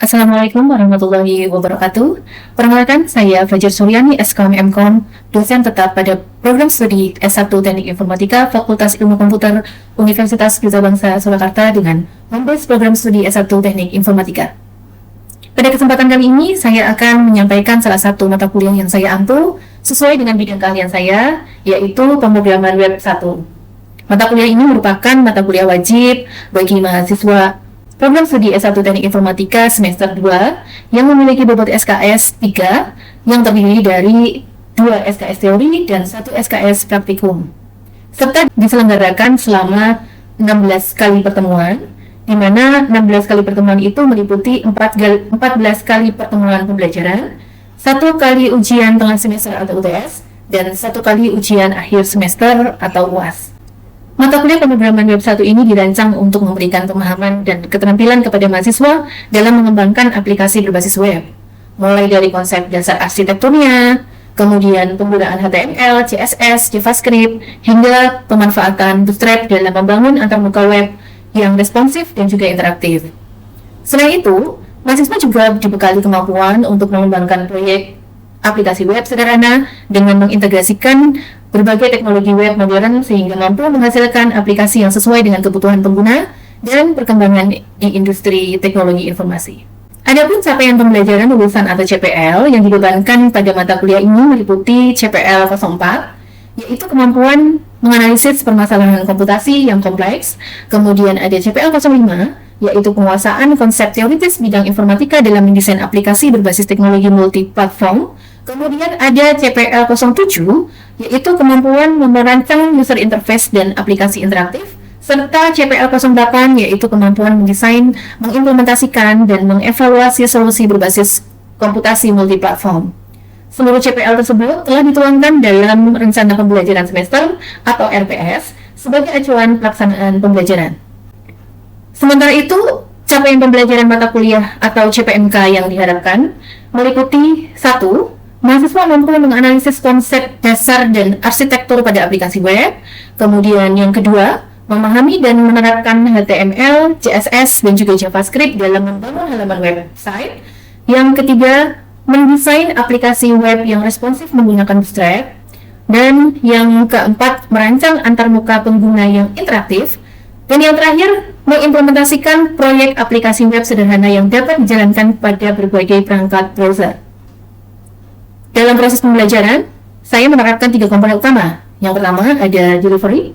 Assalamualaikum warahmatullahi wabarakatuh. Perkenalkan, saya Fajar Suryani, SKM MKOM, dosen tetap pada program studi S1 Teknik Informatika Fakultas Ilmu Komputer Universitas Gajah Bangsa Surakarta dengan members program studi S1 Teknik Informatika. Pada kesempatan kali ini, saya akan menyampaikan salah satu mata kuliah yang saya ampu sesuai dengan bidang keahlian saya, yaitu pemrograman web 1. Mata kuliah ini merupakan mata kuliah wajib bagi mahasiswa program studi S1 Teknik Informatika semester 2 yang memiliki bobot SKS 3 yang terdiri dari 2 SKS teori dan 1 SKS praktikum, serta diselenggarakan selama 16 kali pertemuan, di mana 16 kali pertemuan itu meliputi 14 kali pertemuan pembelajaran, 1 kali ujian tengah semester atau UTS, dan 1 kali ujian akhir semester atau UAS. Mata kuliah pemrograman web 1 ini dirancang untuk memberikan pemahaman dan keterampilan kepada mahasiswa dalam mengembangkan aplikasi berbasis web, mulai dari konsep dasar arsitekturnya, kemudian penggunaan HTML, CSS, JavaScript, hingga pemanfaatan Bootstrap dalam membangun antarmuka web yang responsif dan juga interaktif. Selain itu, mahasiswa juga dibekali kemampuan untuk mengembangkan proyek aplikasi web sederhana dengan mengintegrasikan berbagai teknologi web modern sehingga mampu menghasilkan aplikasi yang sesuai dengan kebutuhan pengguna dan perkembangan industri teknologi informasi. Adapun capaian pembelajaran lulusan atau CPL yang dibebankan pada mata kuliah ini meliputi CPL 04, yaitu kemampuan menganalisis permasalahan komputasi yang kompleks. Kemudian ada CPL 05, yaitu penguasaan konsep teoritis bidang informatika dalam mendesain aplikasi berbasis teknologi multi-platform. Kemudian ada CPL 07, yaitu kemampuan merancang user interface dan aplikasi interaktif, serta CPL 08, yaitu kemampuan mendesain, mengimplementasikan, dan mengevaluasi solusi berbasis komputasi multiplatform. Seluruh CPL tersebut telah dituangkan dalam rencana pembelajaran semester atau RPS sebagai acuan pelaksanaan pembelajaran. Sementara itu, capaian pembelajaran mata kuliah atau CPMK yang diharapkan meliputi 1. Mahasiswa mampu menganalisis konsep dasar dan arsitektur pada aplikasi web. Kemudian yang kedua, memahami dan menerapkan HTML, CSS, dan juga JavaScript dalam membangun halaman website. Yang ketiga, mendesain aplikasi web yang responsif menggunakan Bootstrap. Dan yang keempat, merancang antarmuka pengguna yang interaktif. Dan yang terakhir, mengimplementasikan proyek aplikasi web sederhana yang dapat dijalankan pada berbagai perangkat browser. Dalam proses pembelajaran, saya menerapkan 3 komponen utama. Yang pertama ada delivery,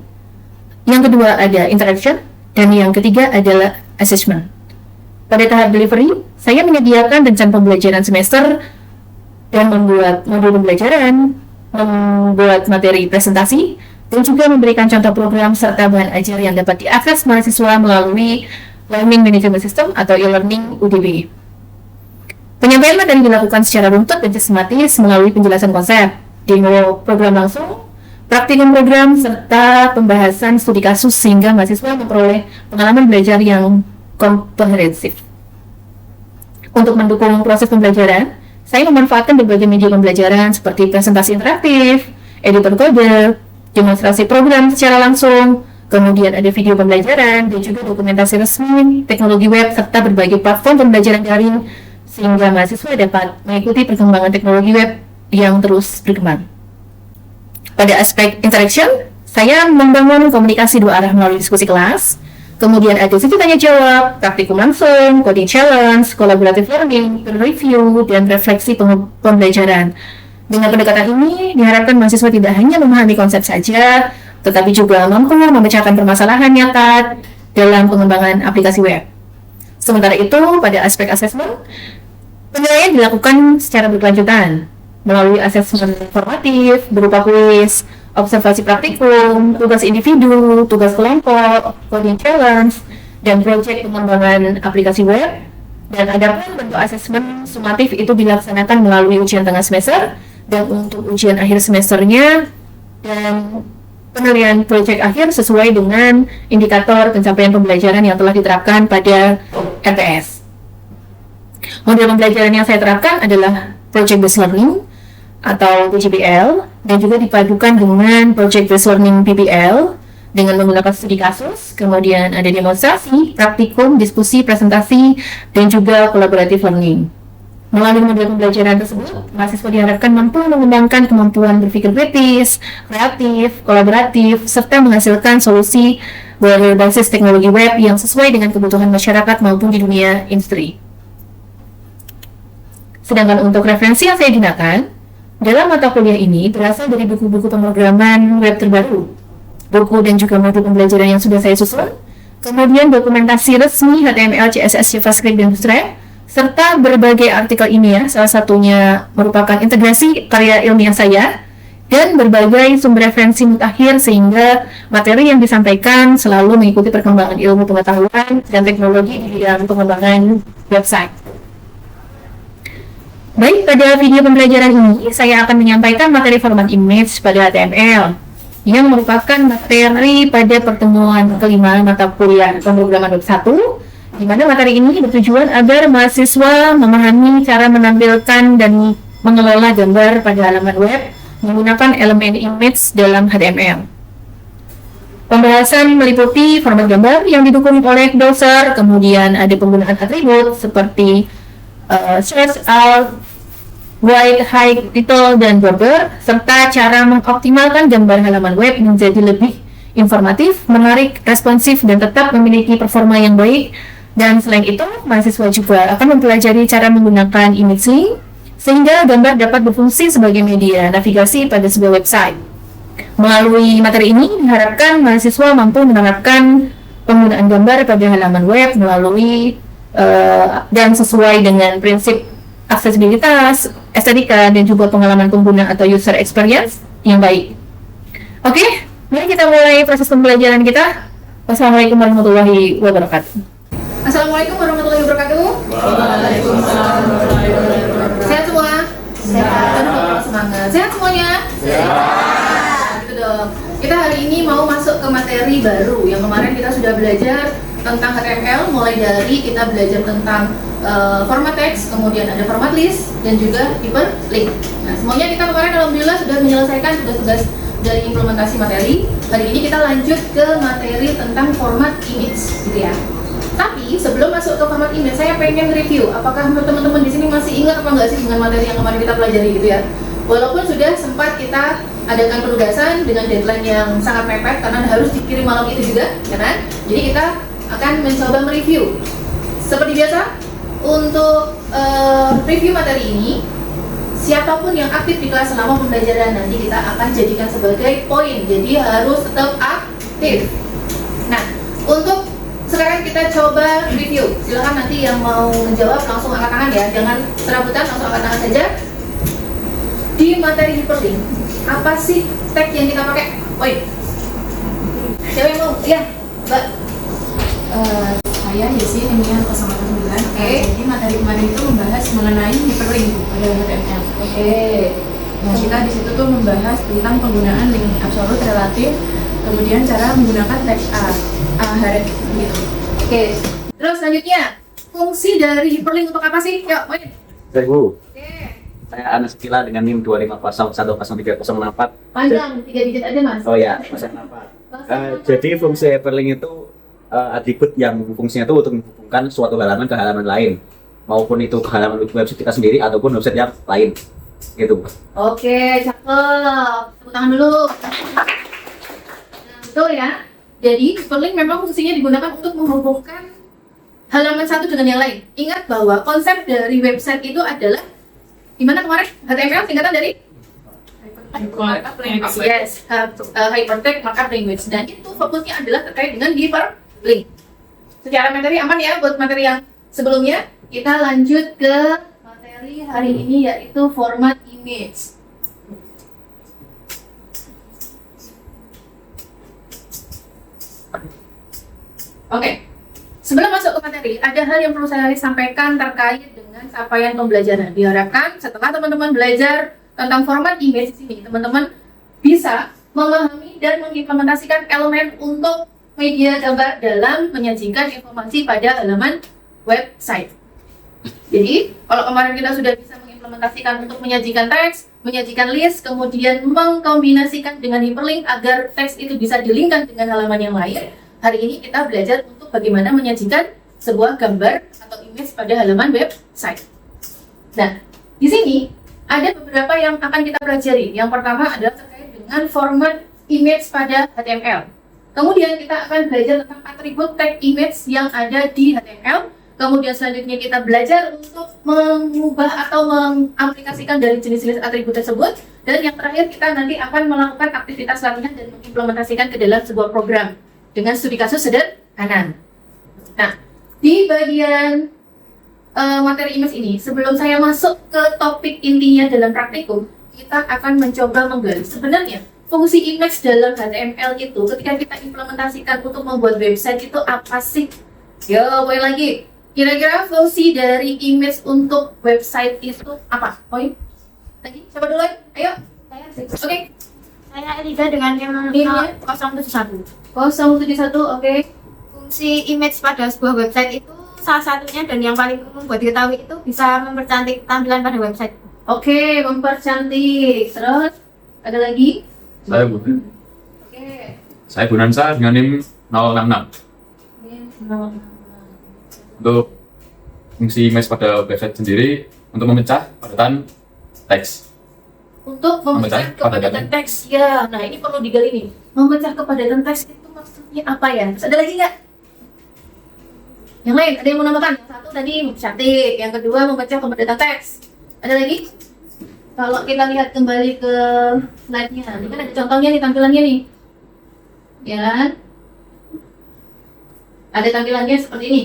yang kedua ada interaction, dan yang ketiga adalah assessment. Pada tahap delivery, saya menyediakan rencana pembelajaran semester dan membuat modul pembelajaran, membuat materi presentasi, dan juga memberikan contoh program serta bahan ajar yang dapat diakses mahasiswa melalui Learning Management System atau e-learning UDB. Penyampaian materi dilakukan secara runtut dan sistematis melalui penjelasan konsep, demo program langsung, praktikum program, serta pembahasan studi kasus sehingga mahasiswa memperoleh pengalaman belajar yang komprehensif. Untuk mendukung proses pembelajaran, saya memanfaatkan berbagai media pembelajaran seperti presentasi interaktif, editor kode, demonstrasi program secara langsung, kemudian ada video pembelajaran, dan juga dokumentasi resmi, teknologi web, serta berbagai platform pembelajaran daring sehingga mahasiswa dapat mengikuti perkembangan teknologi web yang terus berkembang. Pada aspek interaction, saya membangun komunikasi 2 arah melalui diskusi kelas, kemudian ada sesi tanya jawab, praktikum langsung, coding challenge, collaborative learning, peer review, dan refleksi pembelajaran. Dengan pendekatan ini, diharapkan mahasiswa tidak hanya memahami konsep saja, tetapi juga mampu memecahkan permasalahan nyata dalam pengembangan aplikasi web. Sementara itu, pada aspek assessment, penilaian dilakukan secara berkelanjutan melalui asesmen formatif berupa kuis, observasi praktikum, tugas individu, tugas kelompok, coding challenge, dan proyek pengembangan aplikasi web. Dan adapun bentuk asesmen sumatif itu dilaksanakan melalui ujian tengah semester, dan untuk ujian akhir semesternya dan penilaian proyek akhir sesuai dengan indikator pencapaian pembelajaran yang telah diterapkan pada RPS. Model pembelajaran yang saya terapkan adalah Project Based Learning atau PBL, dan juga dipadukan dengan Project Based Learning PBL, dengan menggunakan studi kasus, kemudian ada demonstrasi, praktikum, diskusi, presentasi, dan juga collaborative learning. Melalui model pembelajaran tersebut, mahasiswa diharapkan mampu mengembangkan kemampuan berpikir kritis, kreatif, kolaboratif, serta menghasilkan solusi berbasis teknologi web yang sesuai dengan kebutuhan masyarakat maupun di dunia industri. Sedangkan untuk referensi yang saya gunakan dalam mata kuliah ini berasal dari buku-buku pemrograman web terbaru, buku dan juga modul pembelajaran yang sudah saya susun, kemudian dokumentasi resmi HTML, CSS, JavaScript, dan Bootstrap, serta berbagai artikel ilmiah, salah satunya merupakan integrasi karya ilmiah saya, dan berbagai sumber referensi mutakhir sehingga materi yang disampaikan selalu mengikuti perkembangan ilmu pengetahuan dan teknologi di bidang pengembangan website. Baik, pada video pembelajaran ini saya akan menyampaikan materi format image pada HTML yang merupakan materi pada pertemuan kelima mata kuliah pemrograman web 1, di mana materi ini bertujuan agar mahasiswa memahami cara menampilkan dan mengelola gambar pada halaman web menggunakan elemen image dalam HTML. Pembahasan meliputi format gambar yang didukung oleh browser, kemudian ada penggunaan atribut seperti search, alt, wide, height, title, dan border, serta cara mengoptimalkan gambar halaman web menjadi lebih informatif, menarik, responsif, dan tetap memiliki performa yang baik. Dan selain itu, mahasiswa juga akan mempelajari cara menggunakan image link sehingga gambar dapat berfungsi sebagai media navigasi pada sebuah website. Melalui materi ini, diharapkan mahasiswa mampu menerapkan penggunaan gambar pada halaman web melalui dan sesuai dengan prinsip aksesibilitas, estetika, dan juga pengalaman pengguna atau user experience yang baik. Oke, mari kita mulai proses pembelajaran kita. Wassalamualaikum warahmatullahi wabarakatuh. Assalamualaikum warahmatullahi wabarakatuh. Waalaikumsalam warahmatullahi wabarakatuh. Sehat semua? Sehat. Semangat. Sehat semuanya? Sehat. Gitu dong. Kita hari ini mau masuk ke materi baru. Yang kemarin kita sudah belajar tentang HTML, mulai dari kita belajar tentang format teks, kemudian ada format list, dan juga hyperlink. Nah, semuanya kita kemarin alhamdulillah sudah menyelesaikan tugas-tugas dari implementasi materi. Hari ini kita lanjut ke materi tentang format image, gitu ya. Tapi sebelum masuk ke format image, saya pengen review apakah teman-teman di sini masih ingat apa enggak sih dengan materi yang kemarin kita pelajari gitu ya. Walaupun sudah sempat kita adakan penugasan dengan deadline yang sangat mepet karena harus dikirim malam itu juga, ya kan? Jadi kita akan mencoba mereview. Seperti biasa, untuk review materi ini, siapapun yang aktif di kelas selama pembelajaran nanti kita akan jadikan sebagai poin. Jadi harus tetap aktif. Nah, untuk sekarang kita coba review. Silakan nanti yang mau menjawab langsung angkat tangan ya, jangan serabutan, langsung angkat tangan saja. Di materi hyperlink, apa sih tag yang kita pakai? Oi, siapa yang mau? Iya, Mbak. Saya Yesi, Emian 009. Jadi materi kemarin itu membahas mengenai hyperlink pada HTML. Nah, kita di situ tuh membahas tentang penggunaan link absolut, relatif, kemudian cara menggunakan tag href gitu. Terus selanjutnya, fungsi dari hyperlink untuk apa sih? Yuk, main. Saya Anas Kila dengan NIM 250103034. Panjang, 3 digit aja Mas. Oh ya, jadi fungsi hyperlink itu atribut yang fungsinya itu untuk menghubungkan suatu halaman ke halaman lain, maupun itu ke halaman website kita sendiri ataupun website yang lain, gitu. Oke, cakep. Tepuk tangan dulu. Nah, betul ya. Jadi hyperlink memang fungsinya digunakan untuk menghubungkan halaman satu dengan yang lain. Ingat bahwa konsep dari website itu adalah gimana kemarin? HTML singkatan dari Markup Language. Yes, Hypertext Markup Language. Dan itu fokusnya adalah terkait dengan hyperlink. Secara materi aman ya buat materi yang sebelumnya. Kita lanjut ke materi hari ini yaitu format image. Oke, sebelum masuk ke materi, ada hal yang perlu saya sampaikan terkait dengan capaian pembelajaran. Diharapkan setelah teman-teman belajar tentang format image di sini, teman-teman bisa memahami dan mengimplementasikan elemen untuk media gambar dalam menyajikan informasi pada halaman website. Jadi, kalau kemarin kita sudah bisa mengimplementasikan mengimplementasikan untuk menyajikan teks, menyajikan list, kemudian mengkombinasikan dengan hyperlink agar teks itu bisa dilingkan dengan halaman yang lain. Hari ini kita belajar untuk bagaimana menyajikan sebuah gambar atau image pada halaman website. Nah, di sini ada beberapa yang akan kita pelajari. Yang pertama adalah terkait dengan format image pada HTML. Kemudian kita akan belajar tentang atribut tag image yang ada di HTML. Kemudian selanjutnya kita belajar untuk mengubah atau mengaplikasikan dari jenis-jenis atribut tersebut. Dan yang terakhir kita nanti akan melakukan aktivitas latihan dan mengimplementasikan ke dalam sebuah program dengan studi kasus sederhana. Nah, di bagian materi image ini, sebelum saya masuk ke topik intinya dalam praktikum, kita akan mencoba menggali sebenarnya fungsi image dalam HTML itu ketika kita implementasikan untuk membuat website itu apa sih? Yo, poin lagi. Kira-kira fungsi dari image untuk website itu apa? Poin? Lagi? Siapa dulu? Ayo. Oke. Saya Elida dengan Nimnya? 071. 071, oke. Fungsi image pada sebuah website itu salah satunya dan yang paling umum buat diketahui itu bisa mempercantik tampilan pada website. Oke, mempercantik. Terus ada lagi? Saya Budi. Oke. Saya Bunansa dengan NIM 066. Untuk fungsi image pada website sendiri untuk memecah padatan teks. Untuk memecah Memecah kepadatan kepadatan. teks. Ya, nah ini perlu digali nih. Memecah kepadatan teks itu maksudnya apa ya? Terus ada lagi nggak? Yang lain, ada yang mau nambahkan? Yang satu tadi mempercantik, yang kedua memecah kepadatan teks. Ada lagi? Kalau kita lihat kembali ke slide-nya, ini kan ada contohnya nih, tampilannya nih. Ya kan? Ada tampilannya seperti ini.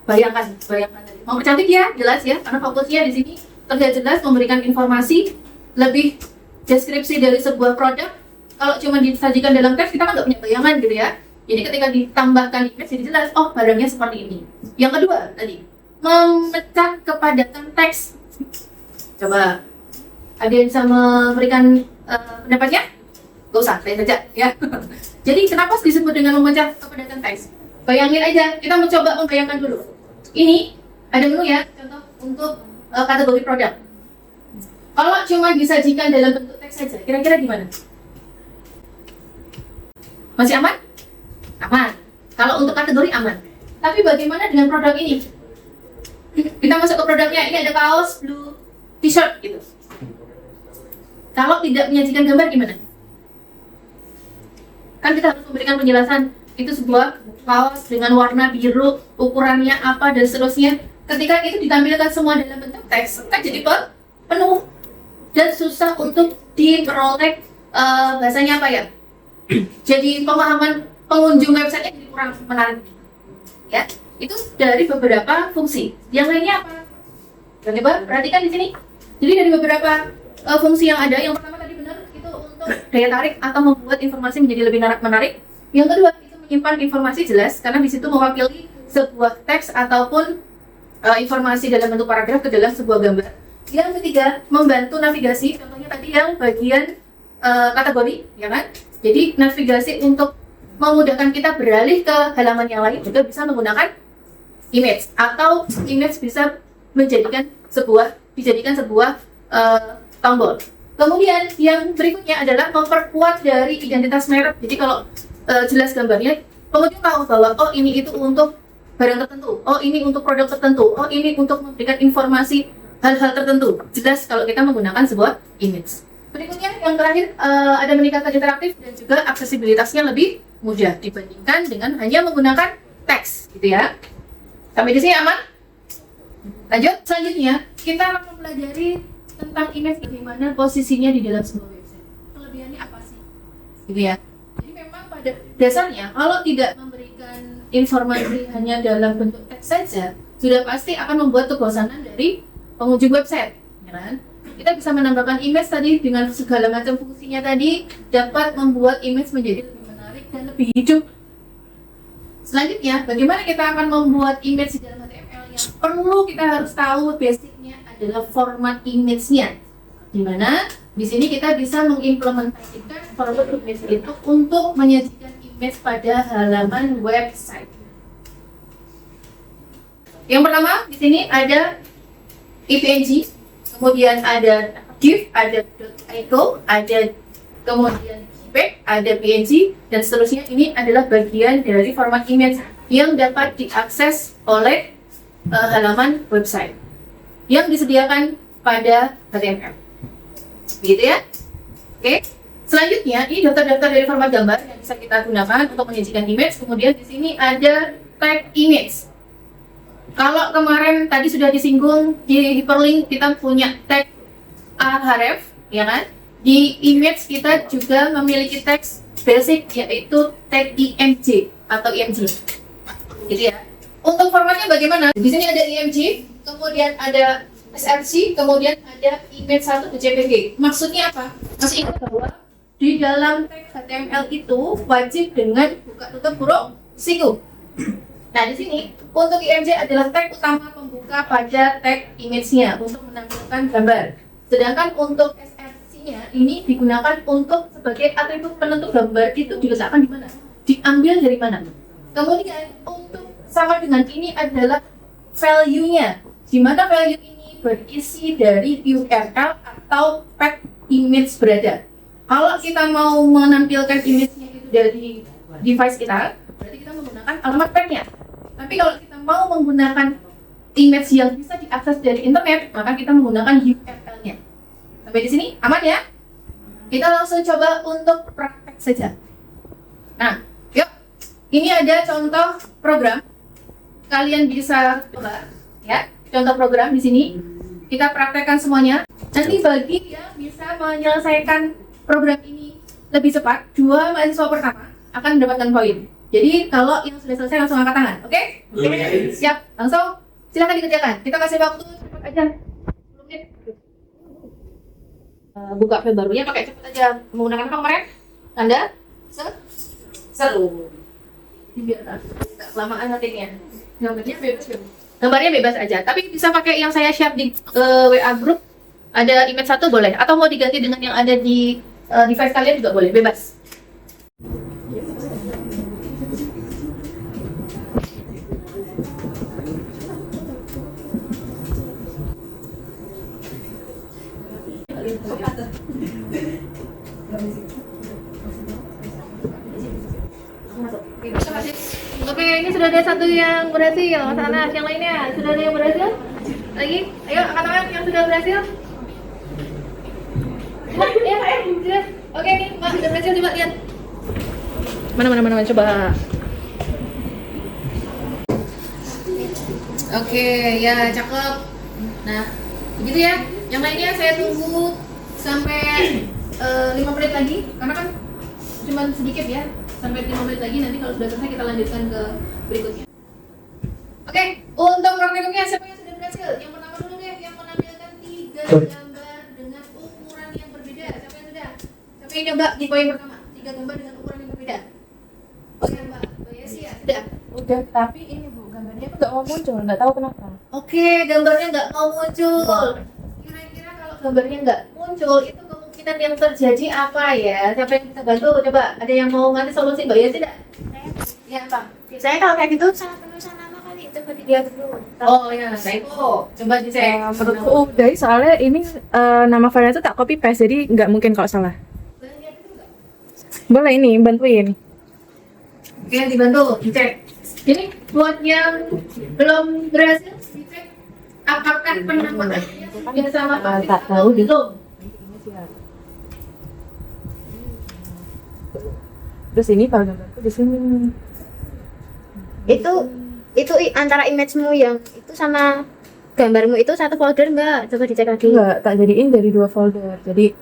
Bayangkan tadi. Mempercantik ya, jelas ya, karena fokusnya di sini terlihat jelas memberikan informasi lebih deskripsi dari sebuah produk. Kalau cuma disajikan dalam teks, kita kan nggak punya bayangan gitu ya. Jadi ketika ditambahkan image, jadi jelas, oh barangnya seperti ini. Yang kedua tadi, memecah kepadatan teks. Coba, ada yang bisa memberikan pendapatnya? Gak usah, saya saja ya. Jadi kenapa disebut dengan memecah kepadatan teks? Bayangin aja, kita mencoba membayangkan dulu. Ini ada menu ya, contoh untuk kategori produk. Kalau cuma disajikan dalam bentuk teks saja, kira-kira gimana? Masih aman? Aman. Kalau untuk kategori aman. Tapi bagaimana dengan produk ini? Kita masuk ke produknya, ini ada kaos, blue t-shirt gitu. Kalau tidak menyajikan gambar gimana? Kan kita harus memberikan penjelasan. Itu sebuah kaos dengan warna biru, ukurannya apa dan seterusnya. Ketika itu ditampilkan semua dalam bentuk teks, kan jadi penuh dan susah untuk diperoleh bahasanya apa ya? Jadi pemahaman pengunjung website jadi kurang menarik. Ya, itu dari beberapa fungsi. Yang lainnya apa? Coba perhatikan di sini. Jadi dari beberapa fungsi yang ada, yang pertama tadi benar itu untuk daya tarik atau membuat informasi menjadi lebih menarik. Yang kedua itu menyimpan informasi jelas karena di situ mewakili sebuah teks ataupun informasi dalam bentuk paragraf ke dalam sebuah gambar. Yang ketiga membantu navigasi. Contohnya tadi yang bagian kategori, ya kan? Jadi navigasi untuk memudahkan kita beralih ke halaman yang lain juga bisa menggunakan image atau image bisa dijadikan sebuah tombol. Kemudian yang berikutnya adalah memperkuat dari identitas merek. Jadi kalau jelas gambarnya, pengunjung tahu bahwa oh ini itu untuk barang tertentu, oh ini untuk produk tertentu, oh ini untuk memberikan informasi hal-hal tertentu. Jelas kalau kita menggunakan sebuah image. Berikutnya yang terakhir ada meningkatkan interaktif dan juga aksesibilitasnya lebih mudah dibandingkan dengan hanya menggunakan teks, gitu ya. Sampai di sini aman? Lanjut, selanjutnya kita akan mempelajari tentang image bagaimana posisinya di dalam sebuah website. Kelebihannya apa sih? Gitu ya. Jadi memang pada dasarnya kalau tidak memberikan informasi hanya dalam bentuk teks saja, sudah pasti akan membuat kebosanan dari pengunjung website, ya kan? Kita bisa menambahkan image tadi dengan segala macam fungsinya tadi dapat membuat image menjadi lebih menarik dan lebih hidup. Selanjutnya, bagaimana kita akan membuat image di dalam HTML? Yang perlu kita harus tahu basicnya adalah format image-nya. Dimana di sini kita bisa mengimplementasikan format image itu untuk menyajikan image pada halaman website. Yang pertama di sini ada .ipng, kemudian ada div, ada .ico, ada kemudian JPEG, ada PNG, dan seterusnya. Ini adalah bagian dari format image yang dapat diakses oleh halaman website yang disediakan pada HTML. Begitu ya? Oke. Selanjutnya, ini daftar-daftar dari format gambar yang bisa kita gunakan untuk menyajikan image. Kemudian di sini ada tag image. Kalau kemarin tadi sudah disinggung di hyperlink, kita punya tag href, ya kan? Di image kita juga memiliki teks basic, yaitu tag img atau img, gitu ya. Untuk formatnya bagaimana? Di sini ada img, kemudian ada src, kemudian ada image1.jpg. Maksudnya apa? Masih ingat bahwa di dalam tag HTML itu wajib dengan buka tutup huruf siku. Nah, di sini untuk img adalah tag utama pembuka pada tag image-nya untuk menampilkan gambar. Sedangkan untuk src-nya ini digunakan untuk sebagai atribut penentu gambar itu diletakkan di mana? Diambil dari mana? Kemudian untuk sama dengan ini adalah value-nya, di mana value ini berisi dari URL atau path image berada. Kalau kita mau menampilkan image-nya itu dari device kita, berarti kita menggunakan alamat path-nya. Tapi kalau kita mau menggunakan image yang bisa diakses dari internet, maka kita menggunakan URL-nya. Sampai di sini aman ya? Kita langsung coba untuk praktek saja. Nah, yuk. Ini ada contoh program. Kalian bisa coba ya. Contoh program di sini. Kita praktekkan semuanya. Nanti bagi yang bisa menyelesaikan program ini lebih cepat, 2 mahasiswa pertama akan mendapatkan poin. Jadi kalau yang sudah selesai langsung angkat tangan, oke? Siap, langsung silakan dikerjakan. Kita kasih waktu cepat aja. 10 menit. Buka file barunya pakai cepat aja. Menggunakan apa kemarin? Tanda seru. Biar nggak kelamaan nantinya. Gambarnya bebas aja. Tapi bisa pakai yang saya share di WA group. Ada image 1 boleh. Atau mau diganti dengan yang ada di device kalian juga boleh. Bebas. Oke, ini sudah ada satu yang berhasil. Sana, yang lainnya sudah ada yang berhasil? Lagi? Ayo, angkat tangan yang sudah berhasil. Sudah. Oke, nih, Mbak sudah berhasil, coba lihat. Mana, coba. Oke, ya cakep. Nah, begitu ya. Yang lainnya saya tunggu sampai 5 menit lagi, karena kan cuma sedikit ya. Sampai 5 menit lagi, nanti kalau sudah selesai kita lanjutkan ke berikutnya. Oke, untuk praktikumnya siapa yang sudah berhasil? Yang pertama dulu deh, yang menampilkan 3 gambar dengan ukuran yang berbeda. Siapa yang sudah? Siapa yang coba di poin pertama? 3 gambar dengan ukuran yang berbeda. Oke, Mbak. Yes, ya, sudah. Udah, tapi ini Bu, gambarnya tuh nggak mau muncul, nggak tahu kenapa. Oke, gambarnya nggak mau muncul. Kira-kira kalau gambarnya nggak muncul, itu kemungkinan yang terjadi apa ya? Siapa yang bisa bantu? Coba, ada yang mau ngasih solusi, Mbak Yesi tidak? Ya, apa? Biasanya kalau kayak gitu salah penulisan nama kali, coba dilihat dulu. Oh ya, baik. Coba dicek. Menurutku udah, soalnya ini nama file itu tak copy paste, jadi nggak mungkin kalau salah. Boleh ini bantuin. Oke, dibantu, dicek. Ini buat yang belum berhasil, dicek apakah penamaannya sudah sama Tak tahu di belum? Terus ini kalau gambarku di sini. Itu antara image-mu yang itu sama gambarmu itu satu folder nggak? Coba dicek lagi. Enggak, tak jadiin dari 2 folder. Jadi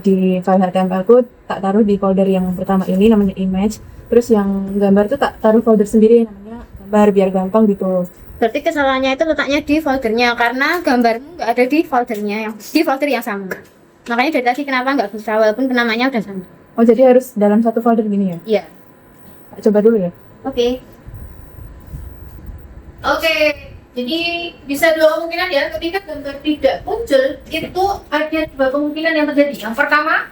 di file HTML ku tak taruh di folder yang pertama ini namanya image. Terus yang gambar tuh tak taruh folder sendiri namanya gambar biar gampang gitu. Berarti kesalahannya itu letaknya di foldernya karena gambarmu nggak ada di foldernya di folder yang sama. Makanya dari tadi kenapa nggak bisa walaupun namanya udah sama. Oh, jadi harus dalam satu folder gini ya? Iya. Tak coba dulu ya. Oke. Oke, jadi bisa 2 kemungkinan ya. Ketika gambar tidak muncul, itu ada 2 kemungkinan yang terjadi. Yang pertama,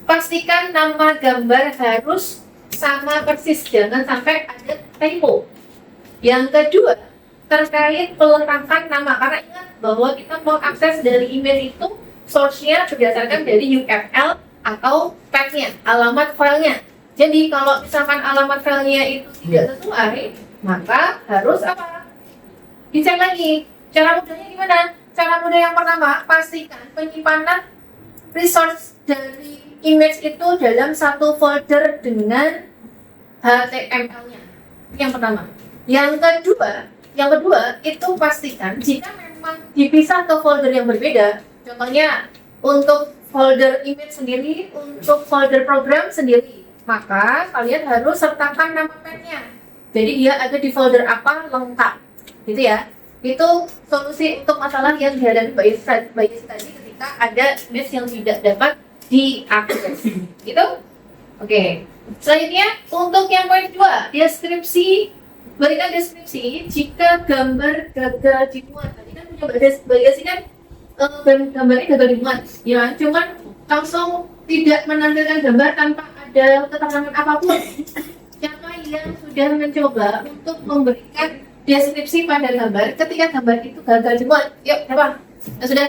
pastikan nama gambar harus sama persis, jangan sampai ada typo. Yang kedua, terkait pelengkapan nama. Karena ingat bahwa kita mau akses dari email itu source-nya berdasarkan dari URL atau path-nya, alamat filenya. Jadi kalau misalkan alamat filenya itu tidak sesuai, maka harus apa? Dicek lagi. Cara mudahnya gimana? Cara mudah yang pertama, pastikan penyimpanan resource dari image itu dalam satu folder dengan HTML-nya. Yang pertama. Yang kedua itu pastikan jika memang dipisah ke folder yang berbeda. Contohnya untuk folder image sendiri, untuk folder program sendiri, maka kalian harus sertakan nama path-nya. Jadi dia ada di folder apa lengkap, gitu ya. Itu solusi untuk masalah yang dihadapi Mbak Yesi tadi ketika ada image yang tidak dapat diakses. Gitu? Oke. Selanjutnya untuk yang poin 2, deskripsi. Berikan deskripsi jika gambar gagal dimuat. Tadi kan punya Mbak Yesi kan gambarnya gagal dimuat. Ya, cuman langsung tidak menampilkan gambar tanpa ada keterangan apapun. Siapa yang sudah mencoba untuk memberikan deskripsi pada gambar ketika gambar itu gagal dimuat? Yuk, siapa? Yang sudah?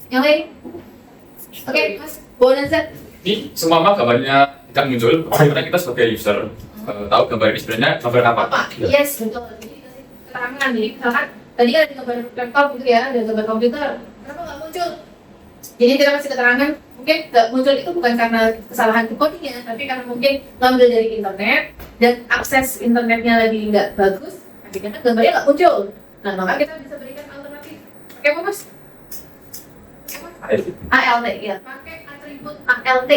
Yang lain? Oke, Mas Bonanza. Ini semua gambarnya tidak muncul karena kita sebagai user tahu gambar ini sebenarnya gambar apa. Yes, betul. Jadi kasih keterangan. Jadi misalkan tadi kan ada gambar laptop gitu ya, ada gambar komputer. Kenapa nggak muncul? Jadi kita kasih keterangan. Mungkin nggak muncul itu bukan karena kesalahan codingnya, tapi karena mungkin ngambil dari internet dan akses internetnya lagi nggak bagus, akhirnya kan gambarnya nggak muncul. Nah, maka kita bisa berikan alternatif. Pakai apa, Mas? ALT, ya. Pakai atribut ALT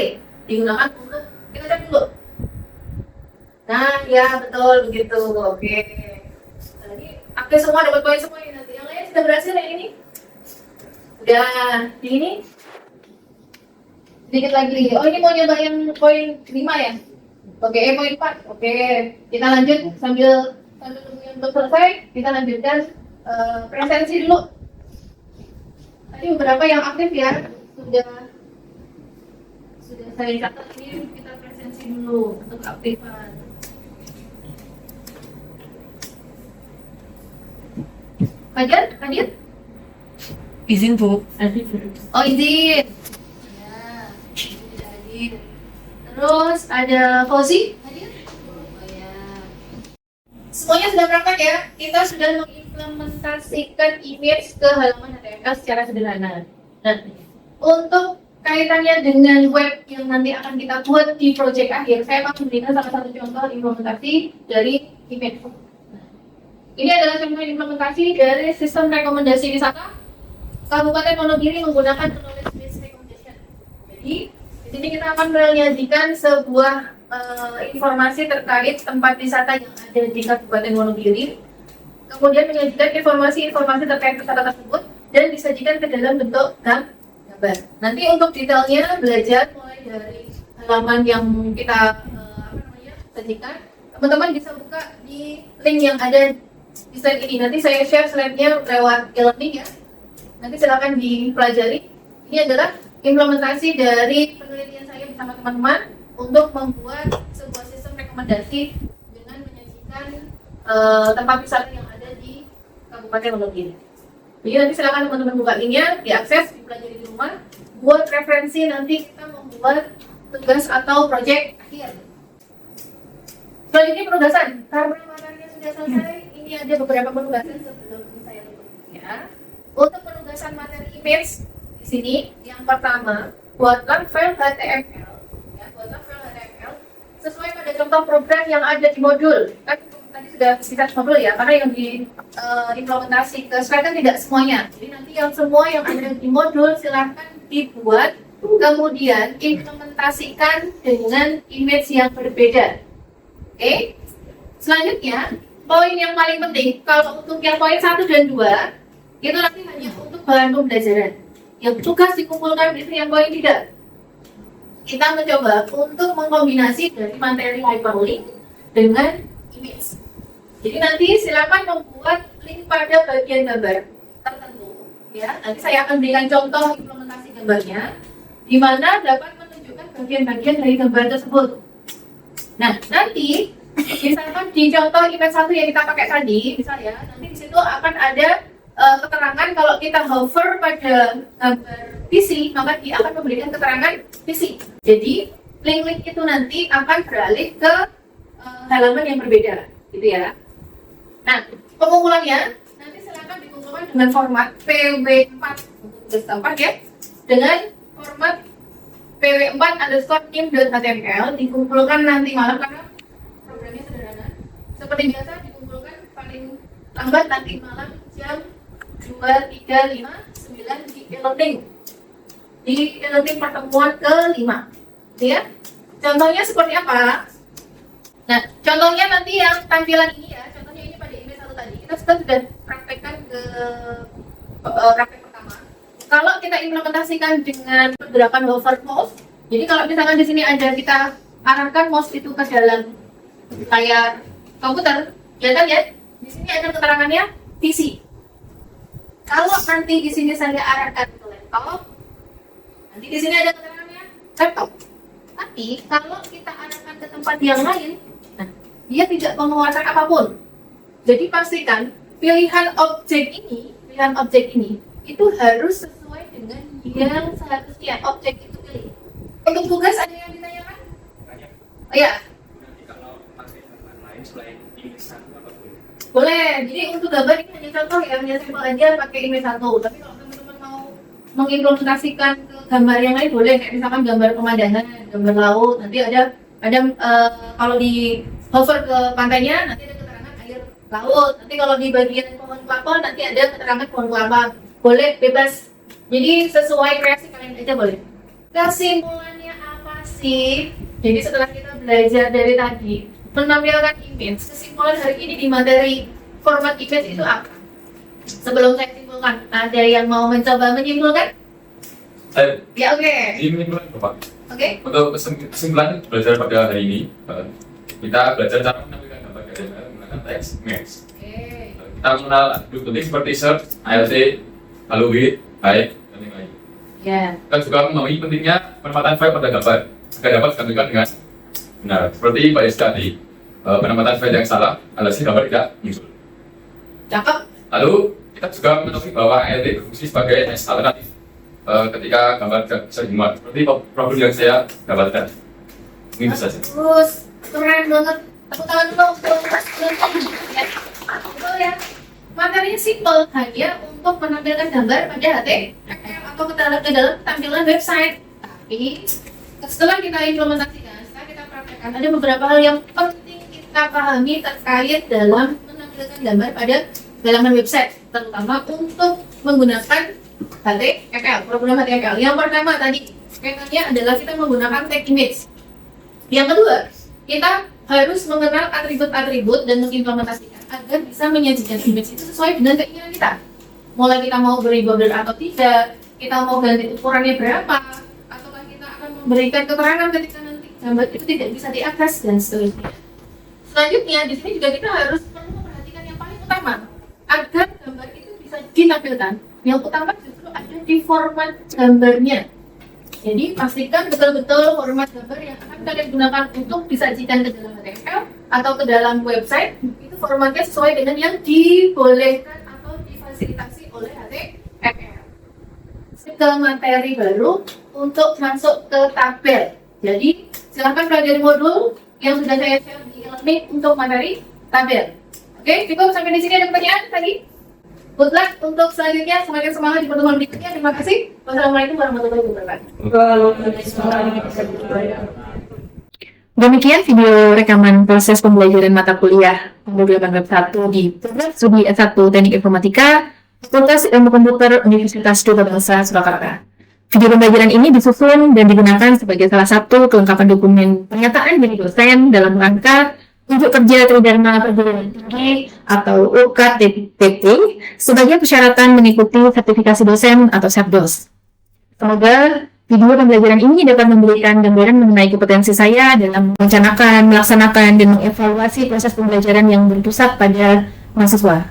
digunakan untuk kita cek dulu. Nah, ya betul begitu. Oke. Nah, ini aktif semua, dapat poin semua ini nanti. Yang lain sudah berhasil yang ini? Udah di ini? Sedikit lagi. Oh, ini mau nyoba yang poin 5 ya? Oke, poin 4. Oke, kita lanjut sambil tunggu untuk selesai. Kita lanjutkan presensi dulu. Tadi beberapa yang aktif ya sudah saya catat. Ini kita presensi dulu untuk aktifan. Hadir? Izin Bu. Oh, izin. Ya, tidak hadir. Terus ada Fauzi? Hadir? Oh ya. Semuanya sudah berangkat ya? Kita sudah mengimplementasikan image ke halaman HTML secara sederhana. Nah, untuk kaitannya dengan web yang nanti akan kita buat di project akhir, saya akan memberikan salah satu contoh implementasi dari image. Ini adalah contoh implementasi dari sistem rekomendasi wisata Kabupaten Wonogiri menggunakan knowledge based recommendation. Jadi, di sini kita akan menyajikan sebuah informasi terkait tempat wisata yang ada di Kabupaten Wonogiri. Kemudian menyajikan informasi terkait wisata tersebut dan disajikan ke dalam bentuk gambar. Nanti untuk detailnya belajar mulai dari halaman yang kita sajikan. Teman-teman bisa buka di link yang ada di slide ini. Nanti saya share slide-nya lewat e-learning ya. Nanti silakan dipelajari. Ini adalah implementasi dari penelitian saya bersama teman-teman untuk membuat sebuah sistem rekomendasi dengan menyajikan tempat wisata yang ada di Kabupaten Wonogiri. Jadi nanti silakan teman-teman buka linknya, diakses, dipelajari di rumah. Buat referensi nanti kita membuat tugas atau proyek akhir. Selanjutnya penugasan. Karena materinya sudah selesai, ini ada beberapa penugasan sebelum saya tutup ya. Untuk penugasan materi image di sini, yang pertama, buatlah file HTML, ya, buatlah file HTML sesuai pada contoh program yang ada di modul. Kan tadi sudah kita modul ya, karena yang diimplementasi ke slide kan tidak semuanya. Jadi nanti yang semua yang ada di modul silahkan dibuat, kemudian implementasikan dengan image yang berbeda. Oke. Selanjutnya, poin yang paling penting, kalau untuk yang poin 1 dan 2 itu nanti hanya untuk bahan pembelajaran. Yang tugas dikumpulkan itu yang poin 3. Kita mencoba untuk mengkombinasi dari materi hyperlink dengan image. Jadi nanti silakan membuat link pada bagian gambar tertentu. Ya, nanti saya akan berikan contoh implementasi gambarnya, di mana dapat menunjukkan bagian-bagian dari gambar tersebut. Nah, nanti Misalkan di contoh event 1 yang kita pakai tadi, misalnya nanti di situ akan ada keterangan kalau kita hover pada gambar PC, maka dia akan memberikan keterangan PC. Jadi link-link itu nanti akan beralih ke halaman yang berbeda, gitu ya. Nah, pengumpulannya nanti silakan dikumpulkan dengan format PW4 untuk tugas tempat ya, dengan format pw4_nim.html dikumpulkan nanti malam karena programnya sederhana. Seperti biasa dikumpulkan paling lambat nanti malam jam 2:35 di e-learning pertemuan ke-5. Ya. Contohnya seperti apa? Nah, contohnya nanti yang tampilan ini ya, contohnya ini pada email 1 tadi. Kita sudah praktekkan ke praktek pertama. Kalau kita implementasikan dengan pergerakan hover mouse, jadi kalau misalkan di sini ada kita arahkan mouse itu ke dalam layar komputer, ya kan ya? Di sini ada keterangannya PC. Kalau nanti di sini saya arahkan ke laptop, nanti di sini ada keterangannya laptop. Tapi kalau kita arahkan ke tempat yang lain, nah, dia tidak mengeluarkan apapun. Jadi pastikan pilihan objek ini itu harus sesuai dengan yang seharusnya objek itu pilih. Untuk tugas ada yang ditanyakan? Oh ya. Nanti kalau pakai gambar lain selain image 1 apa boleh? Boleh. Jadi untuk gambar ini hanya contoh ya, hanya sampel aja pakai image 1. Tapi kalau teman-teman mau mengimplementasikan ke gambar yang lain boleh, kayak misalkan gambar pemandangan, gambar laut. Nanti ada kalau di hover ke pantainya nanti ada keterangan air laut. Nanti kalau di bagian pohon kelapa nanti ada keterangan pohon kelapa. Boleh, bebas. Jadi sesuai kreasi kalian aja boleh. Kesimpulannya apa sih? Jadi setelah kita belajar dari tadi menampilkan image, kesimpulan hari ini di materi format image itu apa? Sebelum saya simpulkan, ada yang mau mencoba menyimpulkan? Saya Ya oke. di menyimpulkan Bapak. Oke. Untuk kesimpulan belajar pada hari ini, kita belajar cara menampilkan gambar HTML menggunakan teks image. Oke. Kita mengenal atribut penting seperti search, ALT, lalu width, height, dan yang lain. Ya. Kita juga memahami pentingnya penempatan file pada gambar agar dapat ditampilkan dengan benar. Seperti Pak Rizka tadi, penempatan file yang salah, alias gambar tidak muncul. Cakep. Lalu kita juga mengetahui bahwa ALT berfungsi sebagai alternatif ketika gambar tidak bisa dimuat. Seperti problem yang saya dapatkan. Ini bisa saja. Terus keren banget. Tepuk tangan dulu untuk Mas Budi. Ya. Betul ya. Materinya simple, hanya untuk menampilkan gambar pada HTML atau ke dalam tampilan website. Tapi setelah kita implementasikan, setelah kita praktekkan, ada beberapa hal yang penting kita pahami terkait dalam menampilkan gambar pada halaman website, terutama untuk menggunakan HTML, program HTML. Yang pertama tadi, kaitannya adalah kita menggunakan tag image. Yang kedua, kita harus mengenal atribut-atribut dan mengimplementasikan agar bisa menyajikan image itu sesuai dengan keinginan kita. Mulai kita mau beri border atau tidak, kita mau ganti ukurannya berapa, ataukah kita akan memberikan keterangan ketika nanti gambar itu tidak bisa diakses dan seterusnya. Selanjutnya, di sini juga kita harus perlu memperhatikan yang paling utama agar gambar itu bisa ditampilkan. Yang utama justru ada di format gambarnya. Jadi pastikan betul-betul format gambar yang akan kalian gunakan untuk disajikan ke dalam HTML atau ke dalam website itu formatnya sesuai dengan yang dibolehkan atau difasilitasi oleh HTML. Ke materi baru untuk masuk ke tabel. Jadi silahkan pelajari modul yang sudah saya share di e-learning untuk materi tabel. Oke, cukup sampai di sini. Ada pertanyaan tadi? Good luck untuk selanjutnya, semakin semangat di pertemuan berikutnya. Terima kasih. Wassalamualaikum warahmatullahi wabarakatuh. Demikian video rekaman proses pembelajaran mata kuliah modul 18 di program studi S1 Teknik Informatika Fakultas Ilmu Komputer Universitas Duta Bangsa Surakarta. Video pembelajaran ini disusun dan digunakan sebagai salah satu kelengkapan dokumen pernyataan dari dosen dalam rangka untuk kerja tridharma perguruan tinggi atau UKTPT sebagai persyaratan mengikuti sertifikasi dosen atau SEPDOS. Semoga video pembelajaran ini dapat memberikan gambaran mengenai kompetensi saya dalam merencanakan, melaksanakan, dan mengevaluasi proses pembelajaran yang berpusat pada mahasiswa,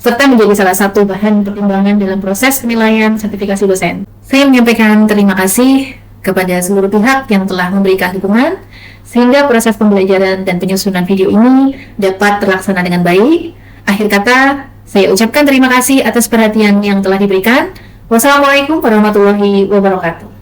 serta menjadi salah satu bahan pertimbangan dalam proses penilaian sertifikasi dosen. Saya menyampaikan terima kasih. kepada seluruh pihak yang telah memberikan dukungan sehingga proses pembelajaran dan penyusunan video ini dapat terlaksana dengan baik. Akhir kata, saya ucapkan terima kasih atas perhatian yang telah diberikan. Wassalamualaikum warahmatullahi wabarakatuh.